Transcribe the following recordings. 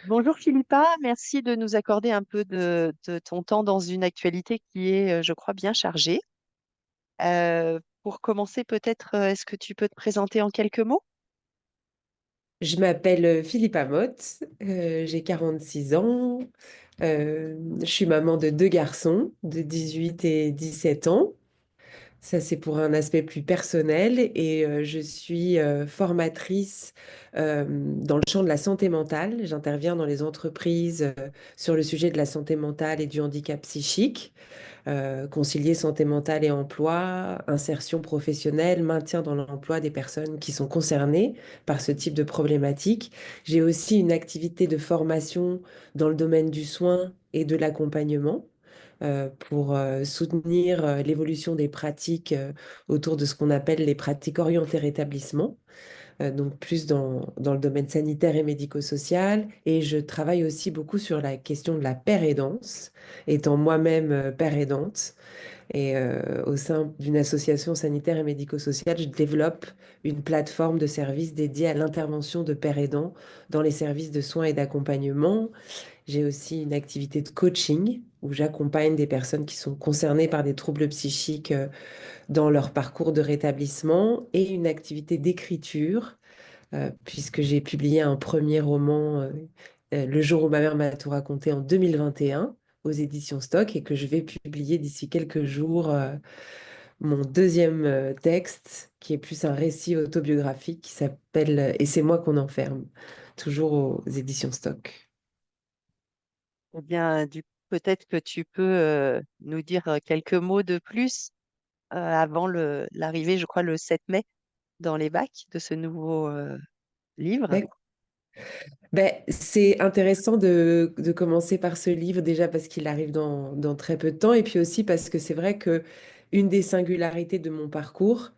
Bonjour Philippa, merci de nous accorder un peu de ton temps dans une actualité qui est, je crois, bien chargée. Pour commencer, peut-être, est-ce que tu peux te présenter en quelques mots? Je m'appelle Philippa Motte, j'ai 46 ans, je suis maman de deux garçons de 18 et 17 ans. Ça, c'est pour un aspect plus personnel et je suis formatrice dans le champ de la santé mentale. J'interviens dans les entreprises sur le sujet de la santé mentale et du handicap psychique, concilier santé mentale et emploi, insertion professionnelle, maintien dans l'emploi des personnes qui sont concernées par ce type de problématique. J'ai aussi une activité de formation dans le domaine du soin et de l'accompagnement pour soutenir l'évolution des pratiques autour de ce qu'on appelle les pratiques orientées rétablissement, donc plus dans le domaine sanitaire et médico-social. Et je travaille aussi beaucoup sur la question de la paire-aidance, étant moi-même paire aidante. Et au sein d'une association sanitaire et médico-sociale, je développe une plateforme de services dédiée à l'intervention de paire aidants dans les services de soins et d'accompagnement. J'ai aussi une activité de coaching où j'accompagne des personnes qui sont concernées par des troubles psychiques dans leur parcours de rétablissement et une activité d'écriture puisque j'ai publié un premier roman Le jour où ma mère m'a tout raconté en 2021 aux éditions Stock et que je vais publier d'ici quelques jours mon deuxième texte qui est plus un récit autobiographique qui s'appelle Et c'est moi qu'on enferme, toujours aux éditions Stock. Eh bien, du coup, peut-être que tu peux nous dire quelques mots de plus avant l'arrivée, je crois, le 7 mai dans les bacs de ce nouveau livre. Ben, c'est intéressant de commencer par ce livre déjà parce qu'il arrive dans très peu de temps et puis aussi parce que c'est vrai que une des singularités de mon parcours,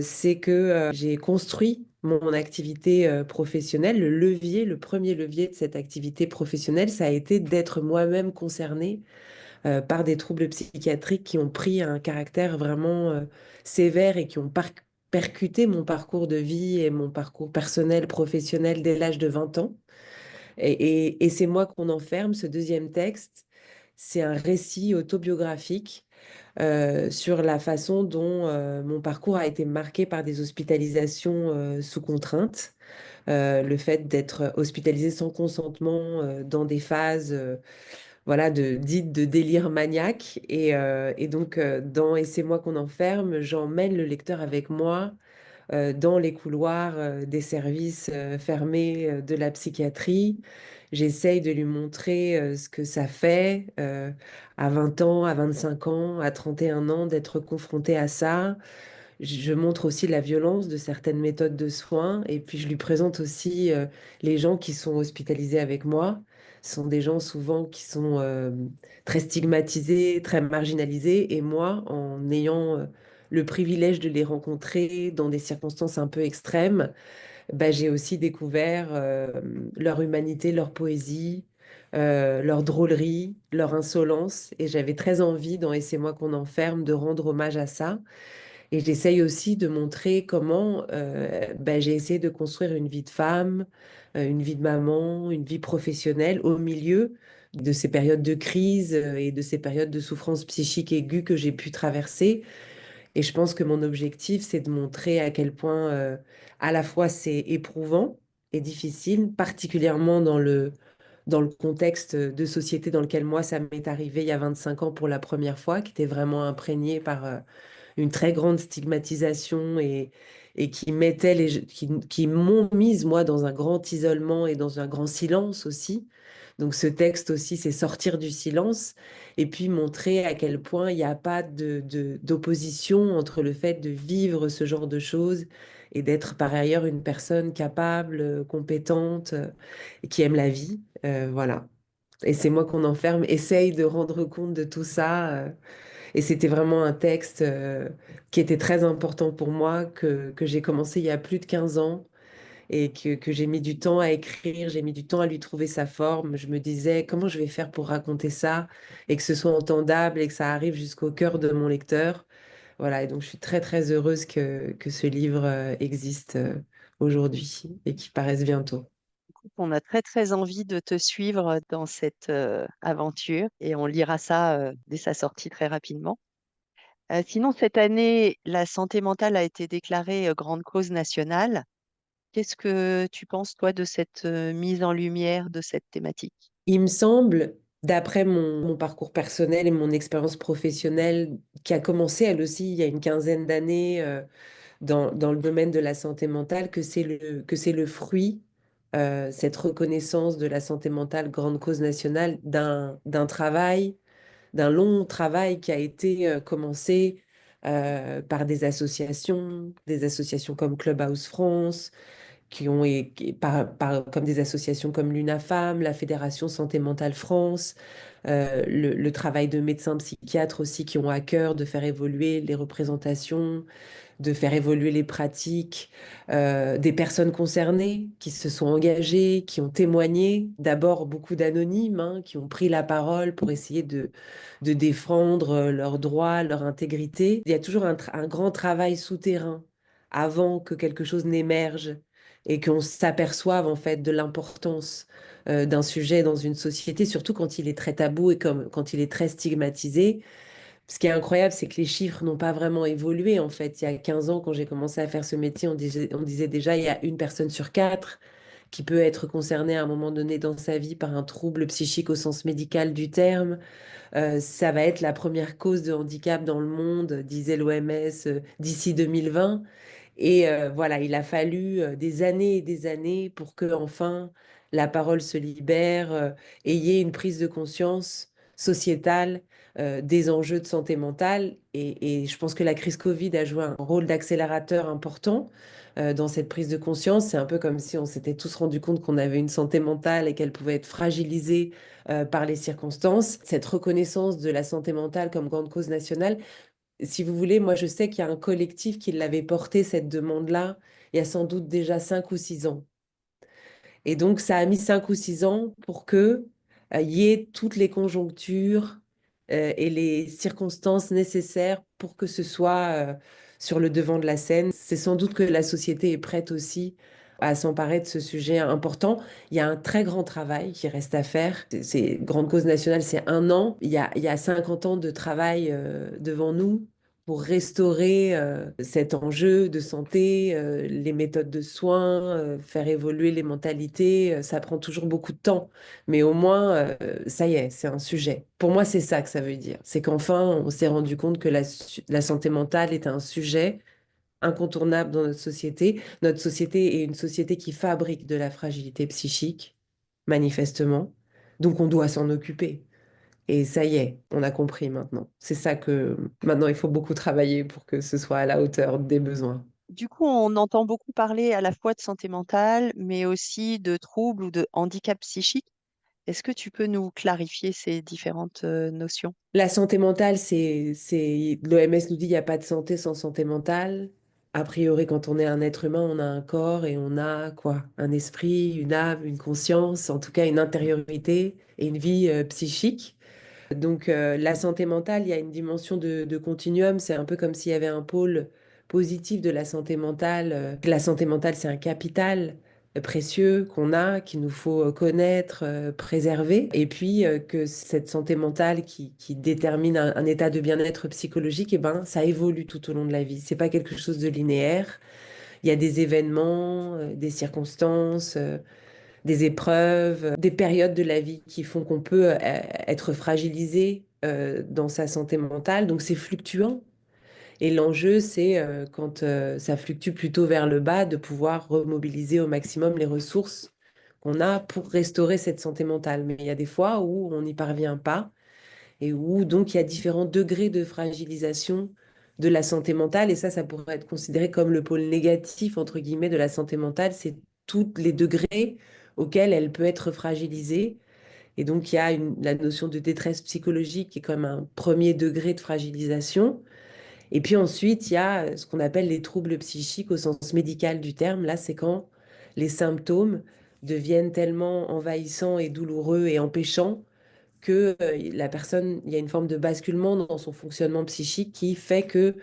c'est que j'ai construit mon activité professionnelle. Le premier levier de cette activité professionnelle, ça a été d'être moi-même concernée par des troubles psychiatriques qui ont pris un caractère vraiment sévère et qui ont percuté mon parcours de vie et mon parcours personnel, professionnel dès l'âge de 20 ans. Et c'est moi qu'on enferme, ce deuxième texte. C'est un récit autobiographique sur la façon dont mon parcours a été marqué par des hospitalisations sous contrainte. Le fait d'être hospitalisé sans consentement dans des phases voilà, dites de délire maniaque. Et donc, dans Et c'est moi qu'on enferme, j'emmène le lecteur avec moi dans les couloirs des services fermés de la psychiatrie. J'essaye de lui montrer ce que ça fait à 20 ans, à 25 ans, à 31 ans d'être confronté à ça. Je montre aussi la violence de certaines méthodes de soins et puis je lui présente aussi les gens qui sont hospitalisés avec moi. Ce sont des gens souvent qui sont très stigmatisés, très marginalisés et moi, en ayant le privilège de les rencontrer dans des circonstances un peu extrêmes, bah, j'ai aussi découvert leur humanité, leur poésie, leur drôlerie, leur insolence et j'avais très envie dans Et c'est moi qu'on enferme de rendre hommage à ça. Et j'essaye aussi de montrer comment ben, j'ai essayé de construire une vie de femme, une vie de maman, une vie professionnelle au milieu de ces périodes de crise et de ces périodes de souffrance psychique aiguë que j'ai pu traverser. Et je pense que mon objectif, c'est de montrer à quel point à la fois c'est éprouvant et difficile, particulièrement dans le contexte de société dans lequel moi, ça m'est arrivé il y a 25 ans pour la première fois, qui était vraiment imprégné par une très grande stigmatisation et qui mettait qui m'ont mise, moi, dans un grand isolement et dans un grand silence aussi. Donc ce texte aussi, c'est sortir du silence et puis montrer à quel point il n'y a pas d'opposition entre le fait de vivre ce genre de choses et d'être par ailleurs une personne capable, compétente, et qui aime la vie. Voilà. Et c'est moi qu'on enferme, essaye de rendre compte de tout ça. Et c'était vraiment un texte qui était très important pour moi, que j'ai commencé il y a plus de 15 ans et que j'ai mis du temps à écrire, j'ai mis du temps à lui trouver sa forme. Je me disais, comment je vais faire pour raconter ça et que ce soit entendable et que ça arrive jusqu'au cœur de mon lecteur. Voilà, et donc je suis très très heureuse que ce livre existe aujourd'hui et qu'il paraisse bientôt. écoute, on a très très envie de te suivre dans cette aventure et on lira ça dès sa sortie très rapidement. Sinon, cette année, la santé mentale a été déclarée grande cause nationale. Qu'est-ce que tu penses, toi, de cette mise en lumière de cette thématique? Il me semble, d'après mon parcours personnel et mon expérience professionnelle, qui a commencé elle aussi il y a une quinzaine d'années dans le domaine de la santé mentale, que c'est le fruit, cette reconnaissance de la santé mentale grande cause nationale, d'un travail, d'un long travail qui a été commencé par des associations comme Clubhouse France, comme des associations comme l'UNAFAM, la Fédération Santé Mentale France, le travail de médecins psychiatres aussi qui ont à cœur de faire évoluer les représentations, de faire évoluer les pratiques, des personnes concernées qui se sont engagées, qui ont témoigné, d'abord beaucoup d'anonymes, hein, qui ont pris la parole pour essayer de défendre leurs droits, leur intégrité. Il y a toujours un grand travail souterrain avant que quelque chose n'émerge et qu'on s'aperçoive en fait de l'importance d'un sujet dans une société, surtout quand il est très tabou et quand il est très stigmatisé. Ce qui est incroyable, c'est que les chiffres n'ont pas vraiment évolué. En fait, il y a 15 ans, quand j'ai commencé à faire ce métier, on disait déjà il y a une personne sur quatre qui peut être concernée à un moment donné dans sa vie par un trouble psychique au sens médical du terme. Ça va être la première cause de handicap dans le monde, disait l'OMS, d'ici 2020. Et voilà, il a fallu des années et des années pour que enfin la parole se libère et il y ait une prise de conscience sociétale des enjeux de santé mentale. Et je pense que la crise Covid a joué un rôle d'accélérateur important dans cette prise de conscience. C'est un peu comme si on s'était tous rendu compte qu'on avait une santé mentale et qu'elle pouvait être fragilisée par les circonstances. Cette reconnaissance de la santé mentale comme grande cause nationale, si vous voulez, moi je sais qu'il y a un collectif qui l'avait porté, cette demande-là, il y a sans doute déjà 5 ou 6 ans. Et donc, ça a mis 5 ou 6 ans pour que y ait toutes les conjonctures et les circonstances nécessaires pour que ce soit sur le devant de la scène. C'est sans doute que la société est prête aussi à s'emparer de ce sujet important. Il y a un très grand travail qui reste à faire. Grande cause nationale, c'est 1 an. Il y a 50 ans de travail devant nous pour restaurer cet enjeu de santé, les méthodes de soins, faire évoluer les mentalités. Ça prend toujours beaucoup de temps, mais au moins, ça y est, c'est un sujet. Pour moi, c'est ça que ça veut dire. C'est qu'enfin, on s'est rendu compte que la santé mentale est un sujet incontournable dans notre société. Notre société est une société qui fabrique de la fragilité psychique, manifestement. Donc, on doit s'en occuper. Et ça y est, on a compris maintenant. C'est ça que maintenant il faut beaucoup travailler pour que ce soit à la hauteur des besoins. Du coup, on entend beaucoup parler à la fois de santé mentale, mais aussi de troubles ou de handicap psychique. Est-ce que tu peux nous clarifier ces différentes notions? La santé mentale, l'OMS nous dit il n'y a pas de santé sans santé mentale. A priori, quand on est un être humain, on a un corps et on a quoi? Un esprit, une âme, une conscience, en tout cas une intériorité et une vie psychique. Donc, la santé mentale, il y a une dimension de continuum. C'est un peu comme s'il y avait un pôle positif de la santé mentale. La santé mentale, c'est un capital précieux qu'on a, qu'il nous faut connaître, préserver. Et puis, que cette santé mentale qui détermine un état de bien-être psychologique, eh ben, ça évolue tout au long de la vie. C'est pas quelque chose de linéaire. Il y a des événements, des circonstances. Des épreuves, des périodes de la vie qui font qu'on peut être fragilisé dans sa santé mentale. Donc c'est fluctuant. Et l'enjeu, c'est quand ça fluctue plutôt vers le bas, de pouvoir remobiliser au maximum les ressources qu'on a pour restaurer cette santé mentale. Mais il y a des fois où on n'y parvient pas et où donc il y a différents degrés de fragilisation de la santé mentale. Et ça pourrait être considéré comme le pôle négatif, entre guillemets, de la santé mentale. C'est tous les degrés auxquels elle peut être fragilisée. Et donc, il y a la notion de détresse psychologique qui est comme un premier degré de fragilisation. Et puis ensuite, il y a ce qu'on appelle les troubles psychiques au sens médical du terme. Là, c'est quand les symptômes deviennent tellement envahissants et douloureux et empêchants que la personne, il y a une forme de basculement dans son fonctionnement psychique qui fait que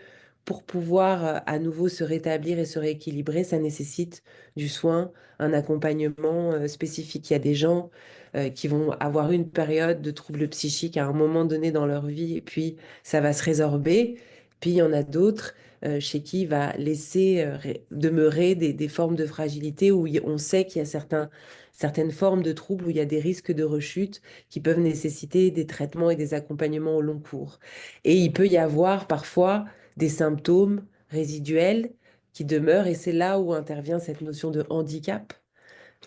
pour pouvoir à nouveau se rétablir et se rééquilibrer, ça nécessite du soin, un accompagnement spécifique. Il y a des gens qui vont avoir une période de troubles psychiques à un moment donné dans leur vie et puis ça va se résorber. Puis il y en a d'autres chez qui il va laisser demeurer des formes de fragilité où on sait qu'il y a certaines formes de troubles où il y a des risques de rechute qui peuvent nécessiter des traitements et des accompagnements au long cours. Et il peut y avoir parfois des symptômes résiduels qui demeurent et c'est là où intervient cette notion de handicap,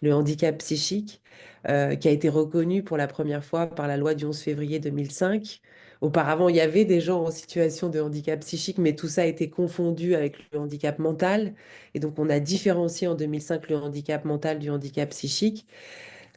le handicap psychique, qui a été reconnu pour la première fois par la loi du 11 février 2005. Auparavant, il y avait des gens en situation de handicap psychique, mais tout ça a été confondu avec le handicap mental. Et donc, on a différencié en 2005 le handicap mental du handicap psychique.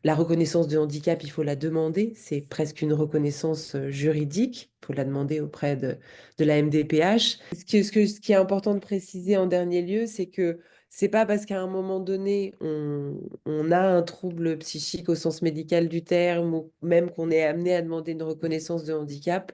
La reconnaissance de handicap, il faut la demander. C'est presque une reconnaissance juridique. Il faut la demander auprès de la MDPH. Ce qui est important de préciser en dernier lieu, c'est que c'est pas parce qu'à un moment donné, on a un trouble psychique au sens médical du terme, ou même qu'on est amené à demander une reconnaissance de handicap,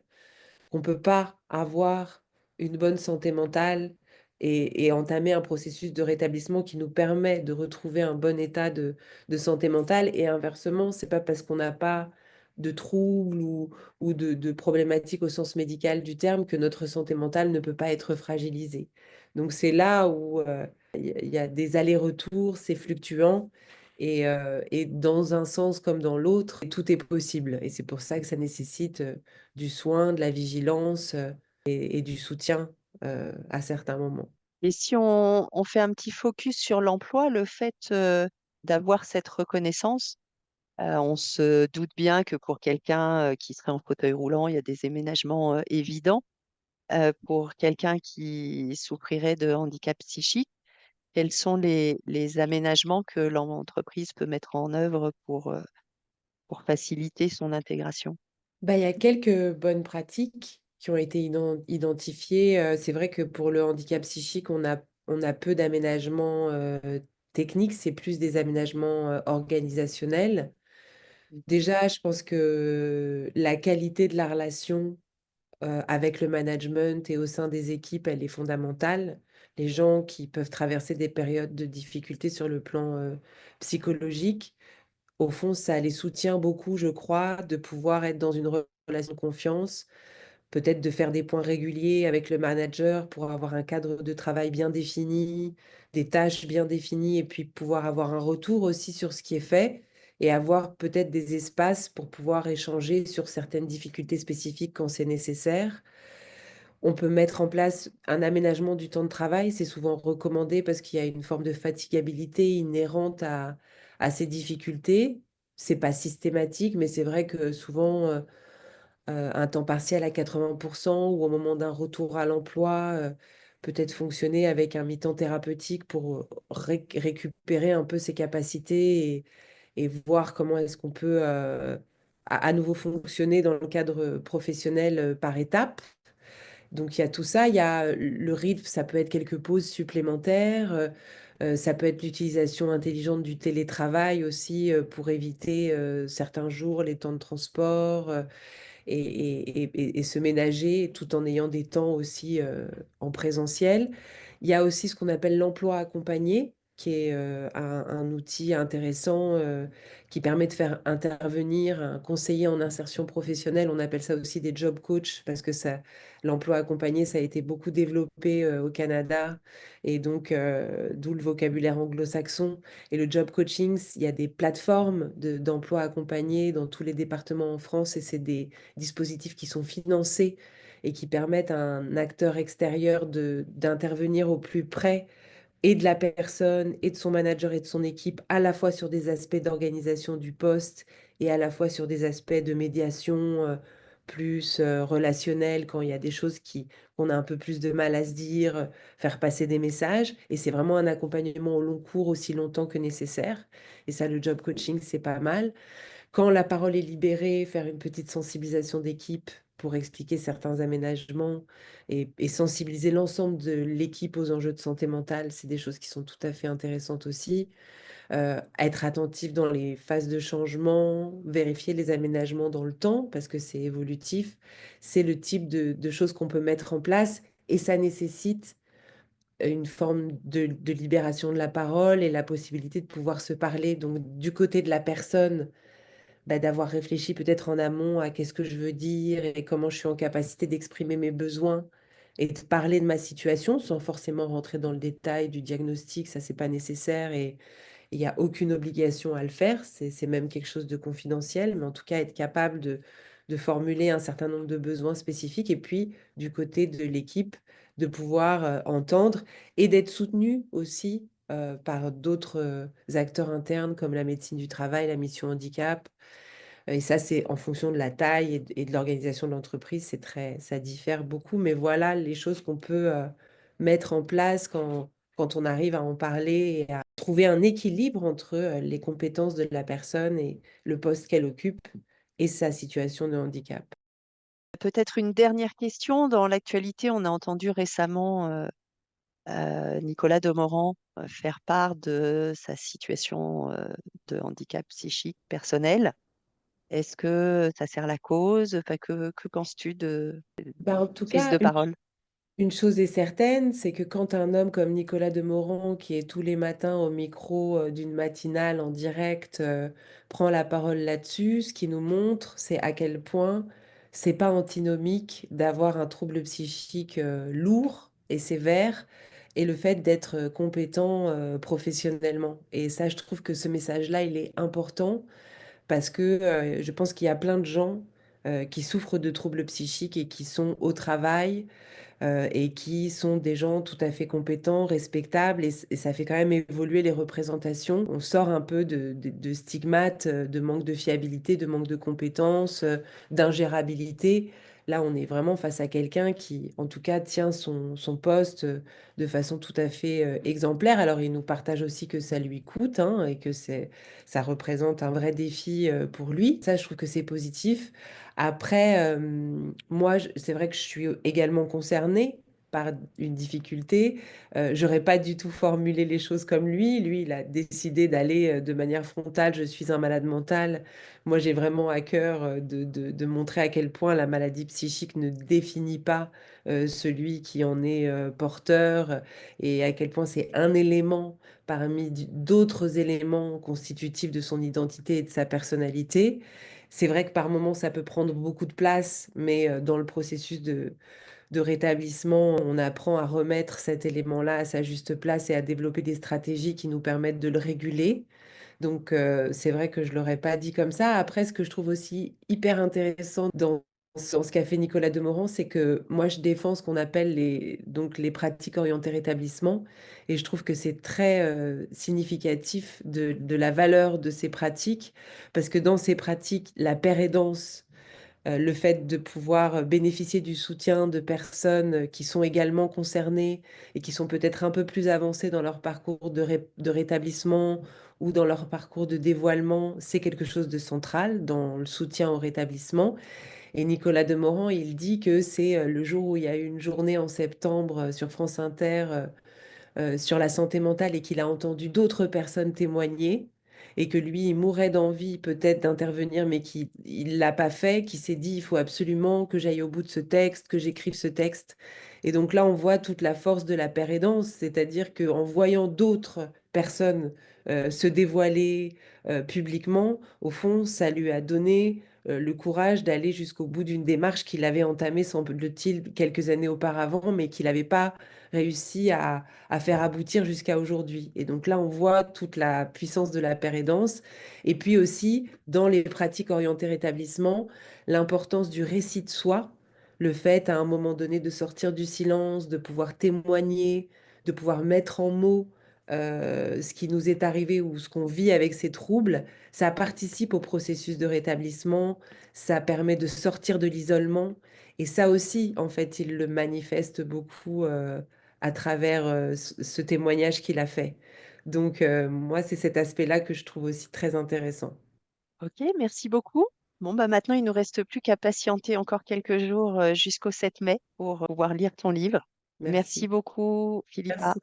qu'on ne peut pas avoir une bonne santé mentale et entamer un processus de rétablissement qui nous permet de retrouver un bon état de santé mentale. Et inversement, c'est pas parce qu'on n'a pas de troubles ou de problématiques au sens médical du terme que notre santé mentale ne peut pas être fragilisée. Donc c'est là où il y a des allers-retours, c'est fluctuant. Et dans un sens comme dans l'autre, tout est possible. Et c'est pour ça que ça nécessite du soin, de la vigilance et du soutien à certains moments. Et si on fait un petit focus sur l'emploi, le fait d'avoir cette reconnaissance, on se doute bien que pour quelqu'un qui serait en fauteuil roulant, il y a des aménagements évidents. Pour quelqu'un qui souffrirait de handicap psychique, quels sont les aménagements que l'entreprise peut mettre en œuvre pour faciliter son intégration? Bah, il y a quelques bonnes pratiques qui ont été identifiées. C'est vrai que pour le handicap psychique, on a peu d'aménagements techniques, c'est plus des aménagements organisationnels. Déjà, je pense que la qualité de la relation avec le management et au sein des équipes, elle est fondamentale. Les gens qui peuvent traverser des périodes de difficulté sur le plan psychologique, au fond, ça les soutient beaucoup, je crois, de pouvoir être dans une relation de confiance, peut-être de faire des points réguliers avec le manager pour avoir un cadre de travail bien défini, des tâches bien définies, et puis pouvoir avoir un retour aussi sur ce qui est fait et avoir peut-être des espaces pour pouvoir échanger sur certaines difficultés spécifiques quand c'est nécessaire. On peut mettre en place un aménagement du temps de travail. C'est souvent recommandé parce qu'il y a une forme de fatigabilité inhérente à ces difficultés. C'est pas systématique, mais c'est vrai que souvent, un temps partiel à 80% ou au moment d'un retour à l'emploi, peut-être fonctionner avec un mi-temps thérapeutique pour récupérer un peu ses capacités et voir comment est-ce qu'on peut à nouveau fonctionner dans le cadre professionnel par étapes. Donc il y a tout ça, il y a le rythme, ça peut être quelques pauses supplémentaires, ça peut être l'utilisation intelligente du télétravail aussi pour éviter certains jours les temps de transport et se ménager tout en ayant des temps aussi en présentiel. Il y a aussi ce qu'on appelle l'emploi accompagné, qui est un outil intéressant qui permet de faire intervenir un conseiller en insertion professionnelle. On appelle ça aussi des job coachs parce que l'emploi accompagné, ça a été beaucoup développé au Canada et donc d'où le vocabulaire anglo-saxon. Et le job coaching, il y a des plateformes d'emploi accompagné dans tous les départements en France et c'est des dispositifs qui sont financés et qui permettent à un acteur extérieur d'intervenir au plus près et de la personne et de son manager et de son équipe, à la fois sur des aspects d'organisation du poste et à la fois sur des aspects de médiation plus relationnels quand il y a des choses qu'on a un peu plus de mal à se dire, faire passer des messages. Et c'est vraiment un accompagnement au long cours aussi longtemps que nécessaire. Et ça, le job coaching, c'est pas mal. Quand la parole est libérée, faire une petite sensibilisation d'équipe pour expliquer certains aménagements et sensibiliser l'ensemble de l'équipe aux enjeux de santé mentale, c'est des choses qui sont tout à fait intéressantes aussi. Être attentif dans les phases de changement, vérifier les aménagements dans le temps parce que c'est évolutif. C'est le type de choses qu'on peut mettre en place Et ça nécessite une forme de libération de la parole et la possibilité de pouvoir se parler. Donc, du côté de la personne, bah, d'avoir réfléchi peut-être en amont à qu'est-ce que je veux dire et comment je suis en capacité d'exprimer mes besoins et de parler de ma situation sans forcément rentrer dans le détail du diagnostic, ça c'est pas nécessaire et il n'y a aucune obligation à le faire, c'est même quelque chose de confidentiel, mais en tout cas être capable de formuler un certain nombre de besoins spécifiques et puis du côté de l'équipe, de pouvoir entendre et d'être soutenu aussi par d'autres acteurs internes comme la médecine du travail, la mission handicap. Et ça, c'est en fonction de la taille et de l'organisation de l'entreprise, ça diffère beaucoup. Mais voilà les choses qu'on peut mettre en place quand on arrive à en parler et à trouver un équilibre entre les compétences de la personne et le poste qu'elle occupe et sa situation de handicap. Peut-être une dernière question. Dans l'actualité, on a entendu récemment Nicolas Demorand faire part de sa situation de handicap psychique personnel. Est-ce que ça sert la cause? Enfin, que penses-tu de Bah, en tout prise cas, de parole? une chose est certaine, c'est que quand un homme comme Nicolas Demorand, qui est tous les matins au micro d'une matinale en direct, prend la parole là-dessus, ce qui nous montre, c'est à quel point c'est pas antinomique d'avoir un trouble psychique lourd et sévère et le fait d'être compétent professionnellement. Et ça, je trouve que ce message-là, il est important parce que je pense qu'il y a plein de gens qui souffrent de troubles psychiques et qui sont au travail et qui sont des gens tout à fait compétents, respectables, et ça fait quand même évoluer les représentations. On sort un peu de stigmates, de manque de fiabilité, de manque de compétences, d'ingérabilité. Là, on est vraiment face à quelqu'un qui, en tout cas, tient son poste de façon tout à fait exemplaire. Alors, il nous partage aussi que ça lui coûte hein, et que ça représente un vrai défi pour lui. Ça, je trouve que c'est positif. Après, moi, c'est vrai que je suis également concernée par une difficulté. J'aurais pas du tout formulé les choses comme lui. Lui, il a décidé d'aller de manière frontale. Je suis un malade mental. Moi, j'ai vraiment à cœur de montrer à quel point la maladie psychique ne définit pas celui qui en est porteur et à quel point c'est un élément parmi d'autres éléments constitutifs de son identité et de sa personnalité. C'est vrai que par moments, ça peut prendre beaucoup de place, mais dans le processus de rétablissement, on apprend à remettre cet élément-là à sa juste place et à développer des stratégies qui nous permettent de le réguler. Donc, c'est vrai que je ne l'aurais pas dit comme ça. Après, ce que je trouve aussi hyper intéressant dans ce qu'a fait Nicolas Demorand, c'est que moi, je défends ce qu'on appelle donc les pratiques orientées rétablissement. Et je trouve que c'est très significatif de la valeur de ces pratiques, parce que dans ces pratiques, la paire aidance, le fait de pouvoir bénéficier du soutien de personnes qui sont également concernées et qui sont peut-être un peu plus avancées dans leur parcours de rétablissement ou dans leur parcours de dévoilement, c'est quelque chose de central dans le soutien au rétablissement. Et Nicolas Demorand, il dit que c'est le jour où il y a eu une journée en septembre sur France Inter sur la santé mentale et qu'il a entendu d'autres personnes témoigner et que lui, il mourait d'envie peut-être d'intervenir, mais qu'il ne l'a pas fait, qui s'est dit, il faut absolument que j'aille au bout de ce texte, que j'écrive ce texte. Et donc là, on voit toute la force de la pérédance, c'est-à-dire qu'en voyant d'autres personnes se dévoiler publiquement, au fond, ça lui a donné le courage d'aller jusqu'au bout d'une démarche qu'il avait entamée, semble-t-il, quelques années auparavant, mais qu'il n'avait pas réussi à faire aboutir jusqu'à aujourd'hui. Et donc là, on voit toute la puissance de la pérédance. Et puis aussi, dans les pratiques orientées rétablissement, l'importance du récit de soi, le fait à un moment donné de sortir du silence, de pouvoir témoigner, de pouvoir mettre en mots ce qui nous est arrivé ou ce qu'on vit avec ces troubles, ça participe au processus de rétablissement, ça permet de sortir de l'isolement. Et ça aussi, en fait, il le manifeste beaucoup à travers ce témoignage qu'il a fait. Donc, moi, c'est cet aspect-là que je trouve aussi très intéressant. Ok, merci beaucoup. Bon, bah maintenant, il ne nous reste plus qu'à patienter encore quelques jours jusqu'au 7 mai pour pouvoir lire ton livre. Merci Merci. beaucoup, Philippa. Merci.